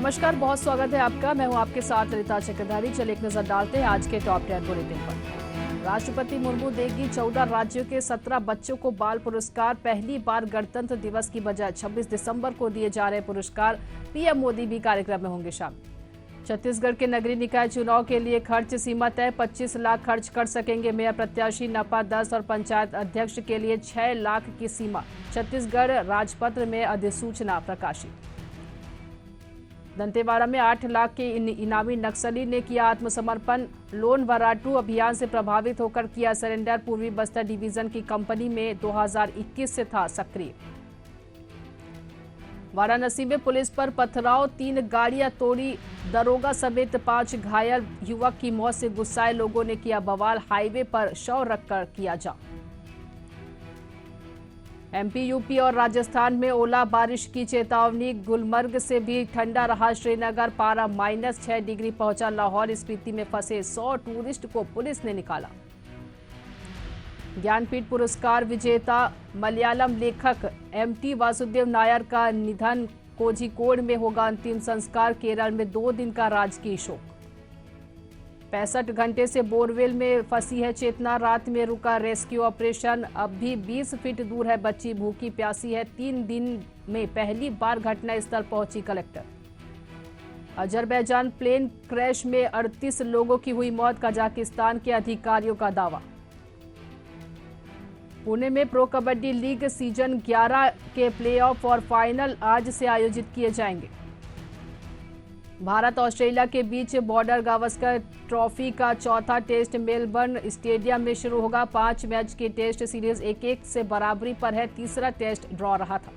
नमस्कार, बहुत स्वागत है आपका। मैं हूं आपके साथ ललिता चक्रधारी। चलिए एक नजर डालते हैं आज के टॉप 10 बुलेटिन पर। राष्ट्रपति मुर्मू देगी 14 राज्यों के 17 बच्चों को बाल पुरस्कार। पहली बार गणतंत्र दिवस की बजाय 26 दिसंबर को दिए जा रहे पुरस्कार। पीएम मोदी भी कार्यक्रम में होंगे शामिल। छत्तीसगढ़ के नगरीय निकाय चुनाव के लिए खर्च सीमा तय। 25 लाख खर्च कर सकेंगे मेयर प्रत्याशी। नपा 10 और पंचायत अध्यक्ष के लिए 6 लाख की सीमा। छत्तीसगढ़ राजपत्र में अधिसूचना प्रकाशित। दंतेवाड़ा में 8 लाख के इनामी नक्सली ने किया आत्मसमर्पण। लोन वराटू अभियान से प्रभावित होकर किया सरेंडर। पूर्वी बस्तर डिवीजन की कंपनी में 2021 से था सक्रिय। वाराणसी में पुलिस पर पथराव, 3 गाड़ियां तोड़ी। दरोगा समेत 5 घायल। युवक की मौत से गुस्साए लोगों ने किया बवाल। हाईवे पर शव रखकर किया जाम। एमपी, यूपी और राजस्थान में ओला बारिश की चेतावनी। गुलमर्ग से भी ठंडा रहा श्रीनगर। पारा -6 डिग्री पहुंचा। लाहौल स्पीति में फंसे 100 टूरिस्ट को पुलिस ने निकाला। ज्ञानपीठ पुरस्कार विजेता मलयालम लेखक एमटी वासुदेव नायर का निधन। कोझिकोड में होगा अंतिम संस्कार। केरल में 2 दिन का राजकीय शोक। 65 घंटे से बोरवेल में फंसी है चेतना। रात में रुका रेस्क्यू ऑपरेशन। अब भी 20 फीट दूर है बच्ची, भूखी प्यासी है। 3 दिन में पहली बार घटनास्थल पहुंची कलेक्टर। अजरबैजान प्लेन क्रैश में 38 लोगों की हुई मौत। कजाकिस्तान के अधिकारियों का दावा। पुणे में प्रो कबड्डी लीग सीजन 11 के प्लेऑफ और फाइनल आज से आयोजित किए जाएंगे। भारत ऑस्ट्रेलिया के बीच बॉर्डर गावस्कर ट्रॉफी का चौथा टेस्ट मेलबर्न स्टेडियम में शुरू होगा। 5 मैच की टेस्ट सीरीज 1-1 से बराबरी पर है। तीसरा टेस्ट ड्रॉ रहा था।